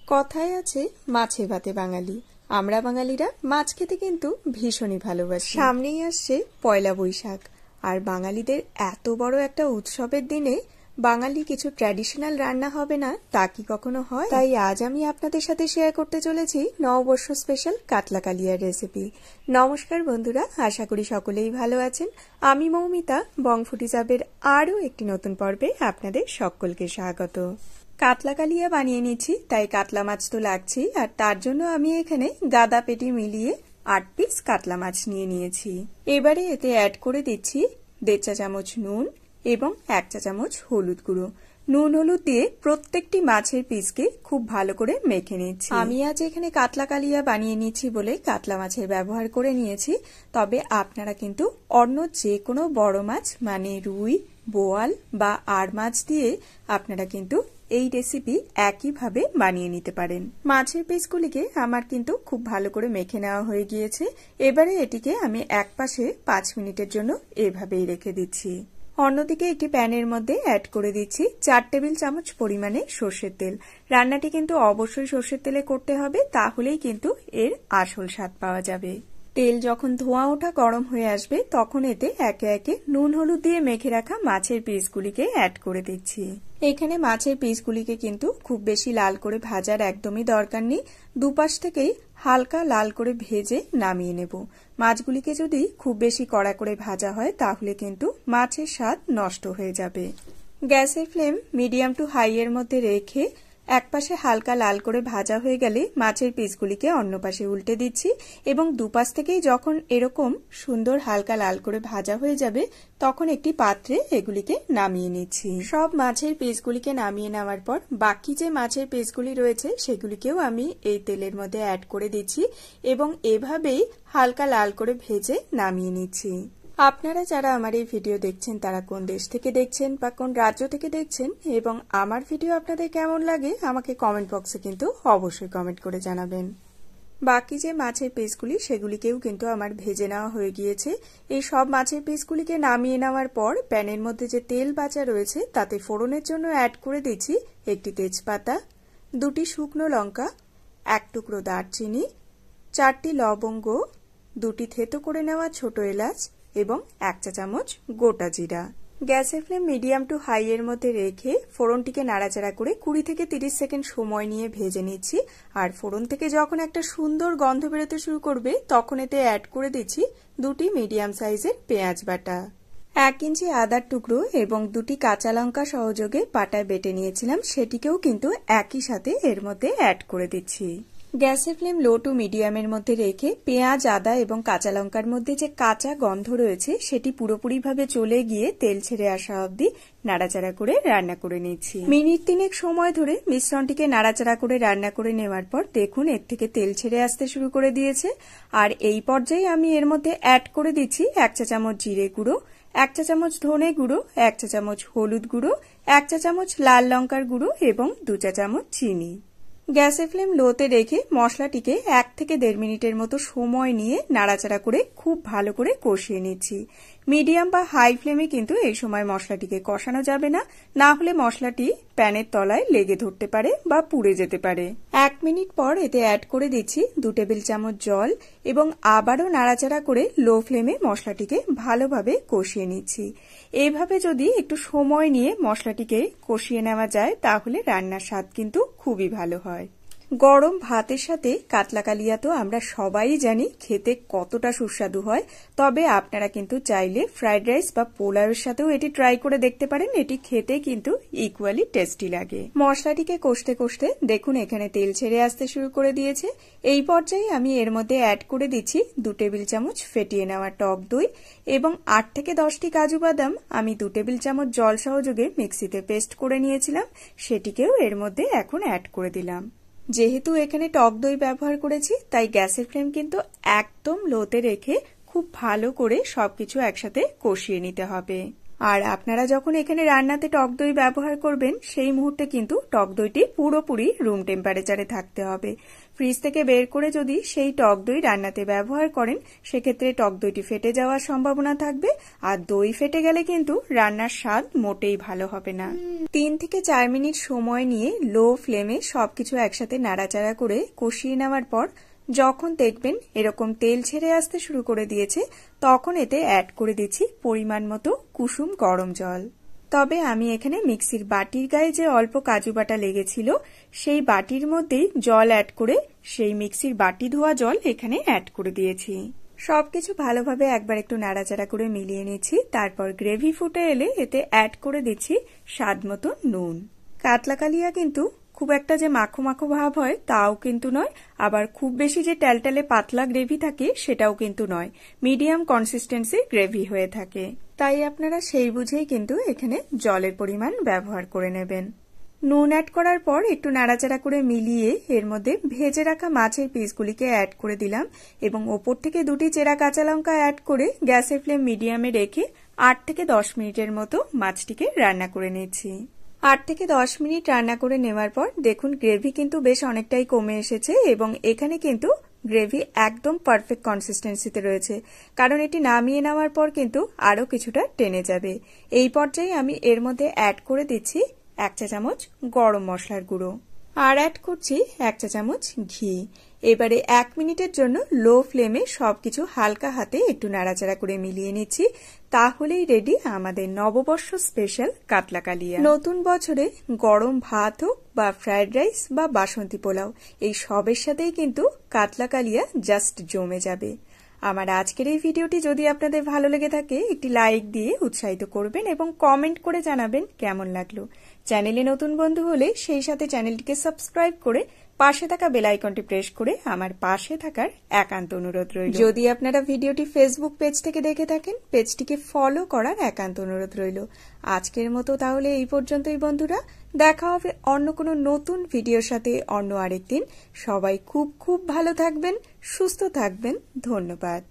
কথায় আছে মাছে ভাতে বাঙালি। আমরা বাঙালিরা মাছ খেতে কিন্তু ভীষণই ভালোবাসি। সামনেই আসছে পয়লা বৈশাখ, আর বাঙালিদের এত বড় একটা উৎসবের দিনে বাঙালি কিছু ট্র্যাডিশনাল রান্না হবে না তা কি কখনো হয়? তাই আজ আমি আপনাদের সাথে শেয়ার করতে চলেছি নববর্ষ স্পেশাল কাতলা কালিয়ার রেসিপি। নমস্কার বন্ধুরা, আশা করি সকলেই ভালো আছেন। আমি মৌমিতা, বং ফুটিজাবের আরও একটি নতুন পর্বে আপনাদের সকলকে স্বাগত। কাতলা কালিয়া বানিয়ে নিচ্ছি, তাই কাতলা মাছ তো লাগছেই, আর তার জন্য আমি এখানে গাদা পেটি মিলিয়ে 8 পিস কাতলা মাছ নিয়ে নিয়েছি। এবারে এতে অ্যাড করে দিচ্ছি 1.5 চা চামচ নুন এবং 1 চা চামচ হলুদ গুঁড়ো। নুন হলুদ দিয়ে প্রত্যেকটি মাছের পিসকে খুব ভালো করে মেখে নিচ্ছি। আমি আজ এখানে কাতলা কালিয়া বানিয়ে নিচ্ছি বলে কাতলা মাছের ব্যবহার করে নিয়েছি, তবে আপনারা কিন্তু অন্য যে কোনো বড় মাছ মানে রুই, বোয়াল বা আর মাছ দিয়ে আপনারা কিন্তু এই রেসিপি একইভাবে বানিয়ে নিতে পারেন। মাছের পিসগুলিকে আমার কিন্তু খুব ভালো করে মেখে নেওয়া হয়ে গিয়েছে। এবারে এটিকে আমি এক পাশে 5 মিনিটের জন্য এভাবেই রেখে দিচ্ছি। অন্যদিকে একটি প্যানের মধ্যে অ্যাড করে দিচ্ছি 4 টেবিল চামচ পরিমাণে সর্ষের তেল। রান্নাটি কিন্তু অবশ্যই সর্ষের তেলে করতে হবে, তাহলেই কিন্তু এর আসল স্বাদ পাওয়া যাবে। তেল যখন ধোঁয়া ওঠা গরম হয়ে আসবে তখন এতে একে একে নুন হলুদ দিয়ে মেখে রাখা মাছের পিসগুলিকে অ্যাড করে দিচ্ছি। এখানে মাছের পিসগুলিকে কিন্তু খুব বেশি লাল করে ভাজার একদমই দরকার নেই, দুপাশ থেকেই হালকা লাল করে ভেজে নামিয়ে নেব। মাছগুলিকে যদি খুব বেশি কড়া করে ভাজা হয় তাহলে কিন্তু মাছের স্বাদ নষ্ট হয়ে যাবে। গ্যাসের ফ্লেম মিডিয়াম টু হাই এর মধ্যে রেখে এক পাশে হালকা লাল করে ভাজা হয়ে গেলে মাছের পিসগুলিকে অন্য পাশে উল্টে দিচ্ছি এবং দুপাশ থেকেই যখন এরকম সুন্দর হালকা লাল করে ভাজা হয়ে যাবে তখন একটি পাত্রে এগুলিকে নামিয়ে নিচ্ছি। সব মাছের পিসগুলিকে নামিয়ে নেওয়ার পর বাকি যে মাছের পিসগুলি রয়েছে সেগুলিকেও আমি এই তেলের মধ্যে অ্যাড করে দিচ্ছি এবং এভাবেই হালকা লাল করে ভেজে নামিয়ে নিচ্ছি। আপনারা যারা আমার এই ভিডিও দেখছেন তারা কোন দেশ থেকে দেখছেন বা কোন রাজ্য থেকে দেখছেন এবং আমার ভিডিও আপনাদের কেমন লাগে আমাকে কমেন্ট বক্সে কিন্তু অবশ্যই কমেন্ট করে জানাবেন। বাকি যে মাছের পিসগুলি সেগুলিকেও কিন্তু আমার ভেজে নেওয়া হয়ে গিয়েছে। এই সব মাছের পিসগুলিকে নামিয়ে নেওয়ার পর প্যানের মধ্যে যে তেল বাঁচা রয়েছে তাতে ফোড়নের জন্য অ্যাড করে দিচ্ছি একটি তেজপাতা, 2টি শুকনো লঙ্কা, 1 টুকরো দারচিনি, 4টি লবঙ্গ, 2টি থেতো করে নেওয়া ছোট এলাচ এবং 1 চা চামচ গোটা জিরা। গ্যাসের ফ্লেম মিডিয়াম টু হাই এর মধ্যে রেখে ফোড়নটিকে নাড়াচাড়া করে 20 থেকে 30 সেকেন্ড সময় নিয়ে ভেজে নিচ্ছি। আর ফোড়ন থেকে যখন একটা সুন্দর গন্ধ বেরোতে শুরু করবে তখন এতে অ্যাড করে দিচ্ছি 2টি মিডিয়াম সাইজের পেঁয়াজ বাটা, 1 ইঞ্চি আদার টুকরো এবং 2টি কাঁচা লঙ্কা সহযোগে পাটায় বেটে নিয়েছিলাম, সেটিকেও কিন্তু একই সাথে এর মধ্যে অ্যাড করে দিচ্ছি। গ্যাসের ফ্লেম লো টু মিডিয়ামের মধ্যে রেখে পেঁয়াজ, আদা এবং কাঁচা লঙ্কার মধ্যে যে কাঁচা গন্ধ রয়েছে সেটি পুরোপুরিভাবে চলে গিয়ে তেল ছেড়ে আসা অবধি নাড়াচাড়া করে রান্না করে নিচ্ছি। মিনিট 3 সময় ধরে মিশ্রণটিকে নাড়াচাড়া করে রান্না করে নেওয়ার পর দেখুন এর থেকে তেল ছেড়ে আসতে শুরু করে দিয়েছে। আর এই পর্যায়ে আমি এর মধ্যে অ্যাড করে দিচ্ছি 1 চা চামচ জিরে গুঁড়ো, 1 চা চামচ ধনে গুঁড়ো, 1 চা চামচ হলুদ গুঁড়ো, 1 চা চামচ লাল লঙ্কার গুঁড়ো এবং 2 চা চামচ চিনি। গ্যাসের ফ্লেম লোতে রেখে মশলাটিকে 1 থেকে 1.5 মিনিটের মতো সময় নিয়ে নাড়াচাড়া করে খুব ভালো করে কষিয়ে নিচ্ছি। মিডিয়াম বা হাই ফ্লেমে কিন্তু এই সময় মশলাটিকে কষানো যাবে না, না হলে মশলাটি প্যানের তলায় লেগে ধরতে পারে বা পুড়ে যেতে পারে। 1 মিনিট পর এতে অ্যাড করে দিচ্ছি 2 টেবিল চামচ জল এবং আবারও নাড়াচাড়া করে লো ফ্লেমে মশলাটিকে ভালোভাবে কষিয়ে নিচ্ছি। এইভাবে যদি একটু সময় নিয়ে মশলাটিকে কষিয়ে নেওয়া যায় তাহলে রান্নার স্বাদ কিন্তু খুবই ভালো হয়। গরম ভাতের সাথে কাতলা কালিয়া তো আমরা সবাই জানি খেতে কতটা সুস্বাদু হয়, তবে আপনারা কিন্তু চাইলে ফ্রাইড রাইস বা পোলাওয়ের সাথেও এটি ট্রাই করে দেখতে পারেন, এটি খেতে কিন্তু ইকুয়ালি টেস্টি লাগে। মশলাটিকে কষতে কষতে দেখুন এখানে তেল ছেড়ে আসতে শুরু করে দিয়েছে। এই পর্যায়ে আমি এর মধ্যে অ্যাড করে দিচ্ছি 2 টেবিল চামচ ফেটিয়ে নেওয়া টক দই এবং 8 থেকে 10টি কাজু বাদাম আমি 2 টেবিল চামচ জল সহযোগে মিক্সিতে পেস্ট করে নিয়েছিলাম, সেটিকেও এর মধ্যে এখন অ্যাড করে দিলাম। যেহেতু এখানে টক দই ব্যবহার করেছি তাই গ্যাসের ফ্লেম কিন্তু একদম লোতে রেখে খুব ভালো করে সবকিছু একসাথে কষিয়ে নিতে হবে। আর আপনারা যখন এখানে রান্নাতে টক দই ব্যবহার করবেন সেই মুহূর্তে কিন্তু টক দইটি পুরোপুরি রুম টেম্পারেচারে থাকতে হবে। ফ্রিজ থেকে বের করে যদি সেই টক দই রান্নাতে ব্যবহার করেন সেক্ষেত্রে টক দইটি ফেটে যাওয়ার সম্ভাবনা থাকবে, আর দই ফেটে গেলে কিন্তু রান্নার স্বাদ মোটেই ভালো হবে না। 3 থেকে 4 মিনিট সময় নিয়ে লো ফ্লেমে সবকিছু একসাথে নাড়াচাড়া করে কষিয়ে নেওয়ার পর যখন দেখবেন এরকম তেল ছেড়ে আসতে শুরু করে দিয়েছে তখন এতে অ্যাড করে দিচ্ছি পরিমাণ মতো কুসুম গরম জল। তবে আমি এখানে মিক্সির বাটির গায়ে যে অল্প কাজু বাটা লেগেছিল সেই বাটির মধ্যেই জল অ্যাড করে সেই মিক্সির বাটি ধোয়া জল এখানে অ্যাড করে দিয়েছি। সবকিছু ভালোভাবে একবার একটু নাড়াচাড়া করে মিলিয়ে নিচ্ছি। তারপর গ্রেভি ফুটে এলে এতে অ্যাড করে দিচ্ছি স্বাদ মতো নুন। কাতলা কালিয়া কিন্তু খুব একটা যে মাখো মাখো ভাব হয় তাও কিন্তু নয়, আবার খুব বেশি যে ট্যালট্যালে পাতলা গ্রেভি থাকে সেটাও কিন্তু নয়, মিডিয়াম কনসিস্টেন্সি গ্রেভি হয়ে থাকে। তাই আপনারা সেই বুঝেই কিন্তু এখানে জলের পরিমাণ ব্যবহার করে নেবেন। নুন অ্যাড করার পর একটু নাড়াচাড়া করে মিলিয়ে এর মধ্যে ভেজে রাখা মাছের পিসগুলিকে অ্যাড করে দিলাম এবং ওপর থেকে 2টি চেরা কাঁচা লঙ্কা অ্যাড করে গ্যাসের ফ্লেম মিডিয়ামে রেখে 8 থেকে 10 মিনিটের মতো মাছটিকে রান্না করে নিচ্ছি। 8 থেকে 10 মিনিট রান্না করে নেওয়ার পর দেখুন গ্রেভি কিন্তু বেশ অনেকটাই কমে এসেছে এবং এখানে কিন্তু গ্রেভি একদম পারফেক্ট কনসিস্টেন্সিতে রয়েছে, কারণ এটি নামিয়ে নেওয়ার পর কিন্তু আরো কিছুটা টেনে যাবে। এই পর্যায়ে আমি এর মধ্যে অ্যাড করে দিচ্ছি 1 চা চামচ গরম মশলার গুঁড়ো আর অ্যাড করছি 1 চা চামচ ঘি। এবারে 1 মিনিটের জন্য লো ফ্লেমে সবকিছু হালকা হাতে একটু নাড়াচাড়া করে মিলিয়ে নিচ্ছি। তাহলেই রেডি আমাদের নববর্ষ স্পেশাল কাতলা কালিয়া। নতুন বছরে গরম ভাত হোক বা ফ্রাইড রাইস বা বাসন্তী পোলাও, এই সবের সাথেই কিন্তু কাতলা কালিয়া জাস্ট জমে যাবে। আমার আজকের এই ভিডিওটি যদি আপনাদের ভালো লেগে থাকে একটি লাইক দিয়ে উৎসাহিত করবেন এবং কমেন্ট করে জানাবেন কেমন লাগলো। চ্যানেলে নতুন বন্ধু হলে সেই সাথে চ্যানেলটিকে সাবস্ক্রাইব করে পাশে থাকা বেল আইকনটি প্রেস করে আমার পাশে থাকার একান্ত অনুরোধ রইল। যদি আপনারা ভিডিওটি ফেসবুক পেজ থেকে দেখে থাকেন পেজটিকে ফলো করার একান্ত অনুরোধ রইল। আজকের মতো তাহলে এই পর্যন্তই বন্ধুরা, দেখা হবে অন্য কোনো নতুন ভিডিওর সাথে অন্য আরেকদিন। সবাই খুব খুব ভালো থাকবেন, সুস্থ থাকবেন। ধন্যবাদ।